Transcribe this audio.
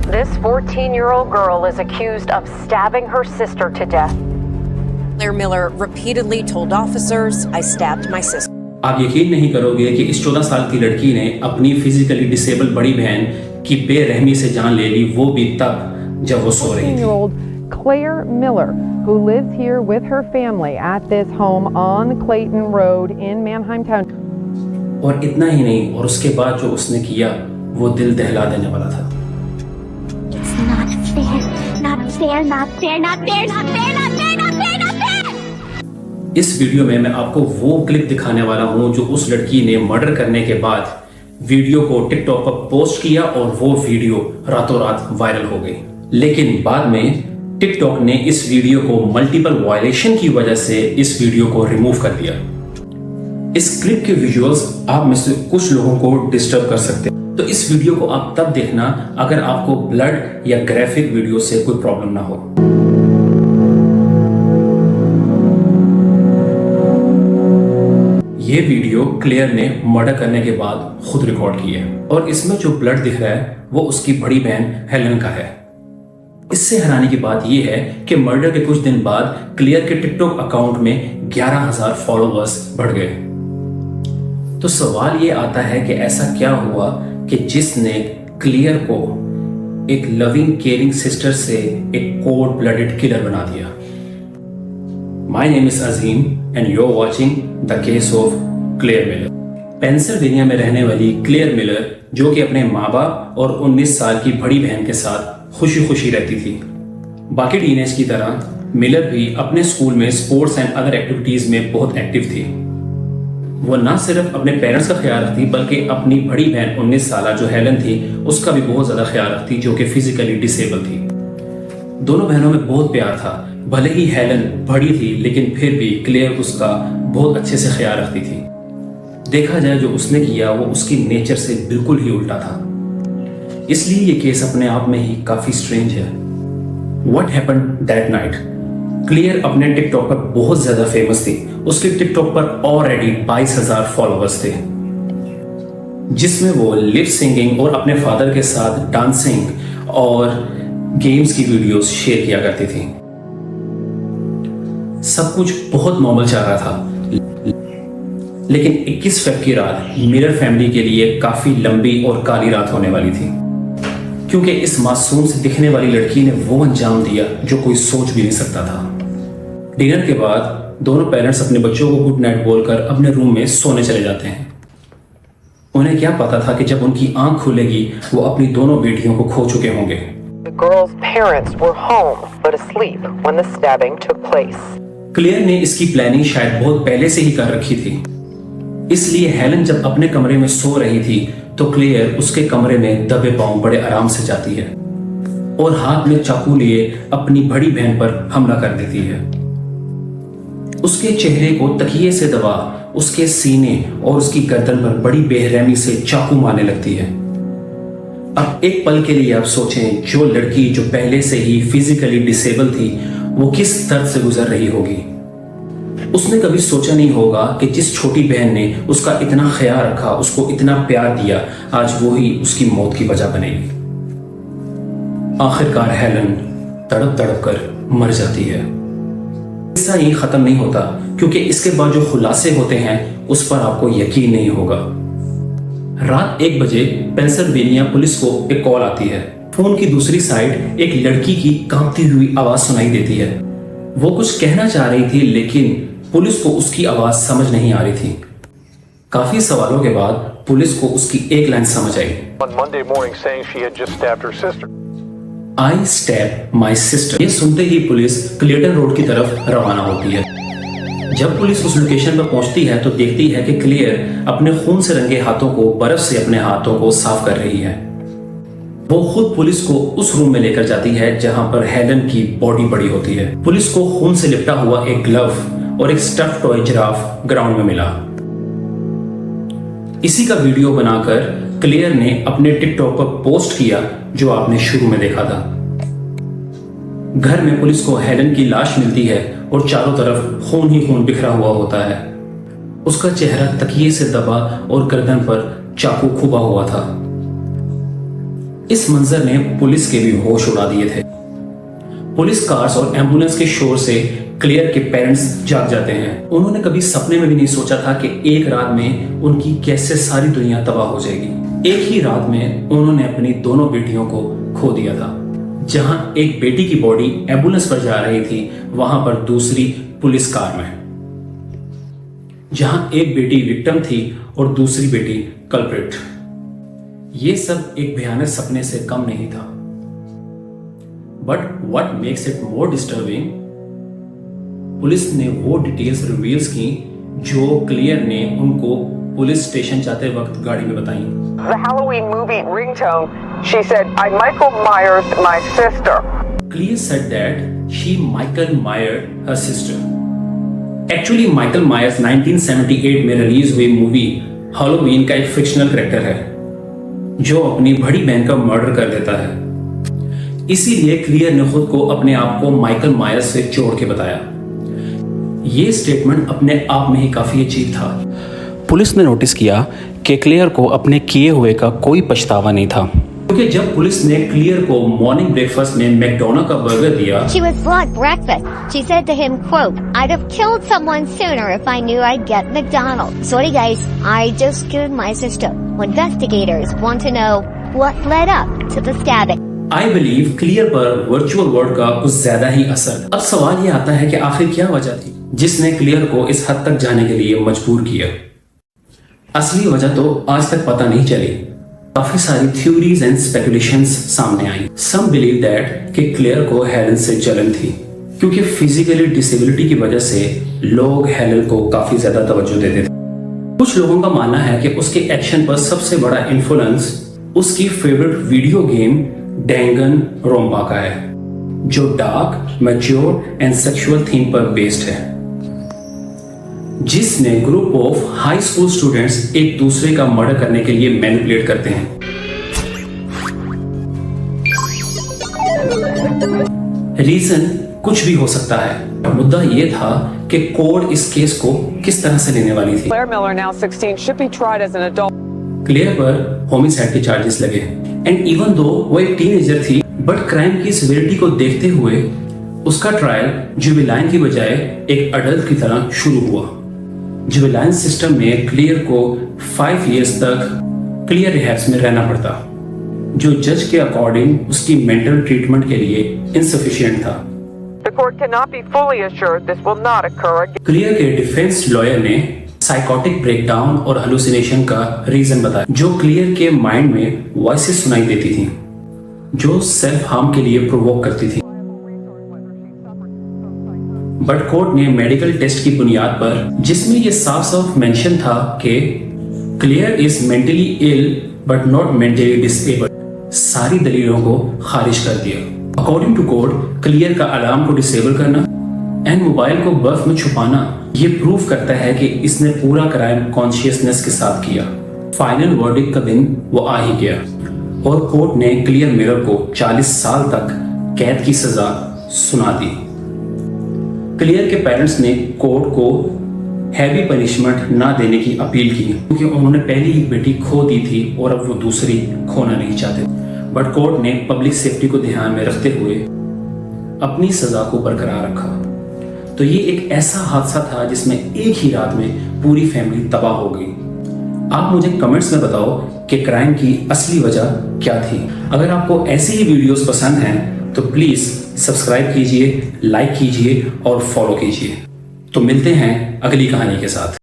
This 14-year-old girl is accused of stabbing her sister to death. Claire Miller repeatedly told officers, "I stabbed my sister." आप यकीन नहीं करोगे कि इस 14 साल की लड़की ने अपनी फिजिकली डिसेबल बड़ी बहन की बेरहमी से जान ले ली, वो भी तब जब वो सो रही थी। Claire Miller, who lives here with her family at this home on Clayton Road in Manheim Town. और इतना ही नहीं, और उसके बाद जो उसने किया वो दिल दहला देने वाला था। It's not fair, not fair, not fair, not fair, not fair, not fair, not fair, not fair. इस वीडियो में मैं आपको वो क्लिप दिखाने वाला हूं जो उस लड़की ने मर्डर करने के बाद वीडियो को टिकटॉक पर पोस्ट किया और वो वीडियो रातों रात वायरल हो गई। लेकिन बाद में टिकटॉक ने इस वीडियो को मल्टीपल वायलेशन की वजह से इस वीडियो को रिमूव कर दिया। इस क्लिप के विजुअल्स आप में से कुछ लोगों को डिस्टर्ब कर सकते हैं, तो इस वीडियो को आप तब देखना अगर आपको ब्लड या ग्राफिक वीडियो से कोई प्रॉब्लम ना हो। ये वीडियो क्लेयर ने मर्डर करने के बाद खुद रिकॉर्ड की है और इसमें जो ब्लड दिख रहा है वो उसकी बड़ी बहन हेलन का है। इससे हैरानी की बात यह है कि मर्डर के कुछ दिन बाद क्लेयर के टिकटॉक अकाउंट में 11,000 फॉलोअर्स बढ़ गए। तो सवाल ये आता है कि ऐसा क्या हुआ कि जिसने क्लेयर को एक लविंग केयरिंग सिस्टर से एक कोल्ड ब्लडेड किलर बना दिया। My name is Azim and you're watching the case of Claire Miller. Pennsylvania में रहने वाली क्लेयर मिलर जो कि अपने माँ बाप और 19 साल की बड़ी बहन के साथ खुशी खुशी रहती थी। बाकी टीनेज की तरह मिलर भी अपने स्कूल में स्पोर्ट्स एंड अदर एक्टिविटीज में बहुत एक्टिव थी। वो न सिर्फ अपने पेरेंट्स का ख्याल रखती बल्कि अपनी बड़ी बहन 19 साल जो हेलन थी उसका भी बहुत ज्यादा ख्याल रखती, जो कि फिजिकली डिसेबल थी। दोनों बहनों में बहुत प्यार था। भले ही हेलन बड़ी थी लेकिन फिर भी क्लेयर उसका बहुत अच्छे से ख्याल रखती थी। देखा जाए जो उसने किया वो उसकी नेचर से बिल्कुल ही उल्टा था, इसलिए ये केस अपने आप में ही काफी स्ट्रेंज है। What happened that night? Claire अपने टिकटॉक पर बहुत ज्यादा फेमस थी। उसके टिकटॉक पर ऑलरेडी 22,000 फॉलोअर्स थे, जिसमें वो लिप सिंगिंग और अपने फादर के साथ डांसिंग और गेम्स की वीडियोस शेयर किया करती थी। सब कुछ बहुत नॉर्मल चल रहा था, लेकिन 21 फेब की रात मिलर फैमिली के लिए काफी लंबी और काली रात होने वाली थी, क्योंकि इस मासूम से दिखने वाली लड़की ने वो अंजाम दिया जो कोई सोच भी नहीं सकता था। डिनर के बाद दोनों पेरेंट्स अपने बच्चों को गुड नाइट बोलकर अपने रूम में सोने चले जाते हैं। उन्हें क्या पता था कि जब उनकी आंख खुलेगी वो अपनी दोनों बेटियों को खो चुके होंगे। The girl's parents were home but asleep when the stabbing took place. Claire ने इसकी प्लानिंग शायद बहुत पहले से ही कर रखी थी, इसलिए हेलन जब अपने कमरे में सो रही थी तो क्लेयर उसके कमरे में दबे पांव बड़े आराम से जाती है और हाथ में चाकू लिए अपनी बड़ी बहन पर हमला कर देती है। उसके चेहरे को तकिए से दबा उसके सीने और उसकी गर्दन पर बड़ी बेरहमी से चाकू मारने लगती है। अब एक पल के लिए आप सोचें, जो लड़की जो पहले से ही फिजिकली डिसेबल थी वो किस दर्द से गुजर रही होगी। उसने कभी सोचा नहीं होगा कि जिस छोटी बहन ने उसका इतना ख्याल रखा, उसको इतना प्यार दिया, आज वो ही उसकी मौत की वजह बनेगी। आखिरकार हेलन तड़प तड़प कर मर जाती है। ऐसा ही खत्म नहीं होता, क्योंकि इसके बाद जो खुलासे होते हैं उस पर आपको यकीन नहीं होगा। रात 1 बजे पेंसिल्वेनिया पुलिस को एक कॉल आती है। फोन की दूसरी साइड एक लड़की की कांपती हुई आवाज सुनाई देती है। वो कुछ कहना चाह रही थी लेकिन पुलिस को उसकी आवाज समझ नहीं आ रही थी। काफी सवालों के बाद पुलिस को उसकी एक लाइन समझ आई। On Monday morning saying she had just stabbed her sister. I stabbed my sister। ये सुनते ही पुलिस क्लेटन रोड की तरफ रवाना होती है। जब पुलिस उस लोकेशन पर पहुंचती है तो देखती है कि क्लेयर अपने खून से रंगे हाथों को बर्फ से अपने हाथों को साफ कर रही है। वो खुद पुलिस को उस रूम में लेकर जाती है जहां पर हेलन की बॉडी पड़ी होती है। पुलिस को खून से लिपटा हुआ एक ग्लव और एक स्टफ्ड टॉय जिराफ ग्राउंड में मिला। इसी का वीडियो बनाकर क्लेयर ने अपने टिकटॉक पर पोस्ट किया, जो आपने शुरू में देखा था। घर में पुलिस को हेलन की लाश मिलती है और चारों तरफ खून ही खून बिखरा हुआ होता है। उसका चेहरा तकिए से दबा और गर्दन पर चाकू खुबा हुआ था। इस मंजर ने पुलिस के भी होश उड़ा दिए थे। पुलिस कार्स और एम्बुलेंस के शोर से क्लेयर के पेरेंट्स जाग जाते हैं। उन्होंने कभी सपने में भी नहीं सोचा था कि एक रात में उनकी कैसे सारी दुनिया तबाह हो जाएगी। एक ही रात में उन्होंने अपनी दोनों बेटियों को खो दिया था। जहां एक बेटी की बॉडी एम्बुलेंस पर जा रही थी, वहां पर दूसरी पुलिस कार में। जहां एक बेटी विक्टिम थी और दूसरी बेटी कल्प्रिट। ये सब एक भयानक सपने से कम नहीं था। But what makes it more disturbing, police ने वो डिटेल्स रिवील्स की जो क्लियर ने उनको पुलिस स्टेशन जाते वक्त गाड़ी में बताई। The Halloween movie ringtone, she said, I Michael Myers my sister. Clear said that she Michael Myers her sister. Actually, Michael Myers 1978 में रिलीज हुई मूवी हैलोवीन का एक फिक्शनल कैरेक्टर है जो अपनी बड़ी बहन का मर्डर कर देता है। इसीलिए क्लियर ने खुद को अपने आप को माइकल मायर्स से जोड़ के बताया। ये स्टेटमेंट अपने आप में ही काफी अजीब था। पुलिस ने नोटिस किया कि क्लियर को अपने किए हुए का कोई पछतावा नहीं था, क्योंकि जब पुलिस ने क्लियर को मॉर्निंग ब्रेकफास्ट में मैकडोनाल्ड का बर्गर दिया, She was brought breakfast. She said to him, quote, I'd have killed someone sooner if I knew I'd get McDonald's. Sorry guys, I just killed my sister. Investigators want to know what led up to the stabbing. I believe clear पर virtual world का कुछ ज्यादा ही असर। अब सवाल ये आता है कि आखिर क्या वजह थी जिसने क्लियर को इस हद तक जाने के लिए मजबूर किया। असली वजह तो आज तक पता नहीं चली। काफी सारी थ्योरीज एंड स्पेकुलेशंस सामने आई। सम बिलीव दैट कि क्लियर को हेलन से जलन थी, क्योंकि फिजिकली डिसेबिलिटी की वजह से लोग हेलन को काफी ज्यादा तवज्जो देते थे। कुछ लोगों का मानना है कि उसके एक्शन पर सबसे बड़ा इन्फ्लुएंस उसकी फेवरेट वीडियो गेम डैंगन रोम्बा का है, जो dark, mature and sexual theme पर बेस्ड है, जिसमें group of high school students एक दूसरे का मर्डर करने के लिए मैनिपुलेट करते हैं। रीजन कुछ भी हो सकता है, मुद्दा ये था कि कोर्ट इस केस को किस तरह से लेने वाली थी। Claire Miller, now 16, should be tried as an adult. Clear पर होमिसाइड के चार्जेस लगे एंड इवन दो वो एक टीनेजर थी, बट क्राइम की सिवियरिटी को देखते हुए उसका ट्रायल जुवेनाइल की बजाय एक अडल्ट की तरह शुरू हुआ। जुवेनाइल सिस्टम में क्लियर को 5 इयर्स तक क्लियर रिहैब्स में रहना पड़ता, जो जज के अकॉर्डिंग उसकी मेंटल ट्रीटमेंट के लिए इनसफिशिएंट था। The court cannot be fully assured this will not occur again. Clear के डिफेंस लॉयर ने साइकोटिक ब्रेकडाउन और हेलुसिनेशन का रीजन बताया, जो क्लियर के माइंड में वॉइसेस सुनाई देती थी जो सेल्फ हार्म के लिए प्रोवोक करती थी। बट कोर्ट ने मेडिकल टेस्ट की बुनियाद पर, जिसमें यह साफ साफ मेंशन था कि Claire is mentally ill but not mentally disabled, सारी दलीलों को खारिज कर दिया। अकॉर्डिंग टू कोर्ट, क्लियर का अलार्म को डिसेबल करना एंड मोबाइल को बर्फ में छुपाना ये प्रूव करता है कि इसने पूरा क्राइम कॉन्शियसनेस के साथ किया। फाइनल वर्डिक्ट का दिन वो आ ही गया और कोर्ट ने क्लियर मिरर को 40 साल तक कैद की सजा सुना दी। क्लियर के पेरेंट्स ने कोर्ट को हैवी पनिशमेंट ना देने की अपील की, क्योंकि उन्होंने पहली ही बेटी खो दी थी और अब वो दूसरी खोना नहीं चाहते। बट कोर्ट ने पब्लिक सेफ्टी को ध्यान में रखते हुए अपनी सजा को बरकरार रखा। तो ये एक ऐसा हादसा था जिसमें एक ही रात में पूरी फैमिली तबाह हो गई। आप मुझे कमेंट्स में बताओ कि क्राइम की असली वजह क्या थी। अगर आपको ऐसी ही वीडियोस पसंद हैं तो प्लीज सब्सक्राइब कीजिए, लाइक कीजिए और फॉलो कीजिए। तो मिलते हैं अगली कहानी के साथ।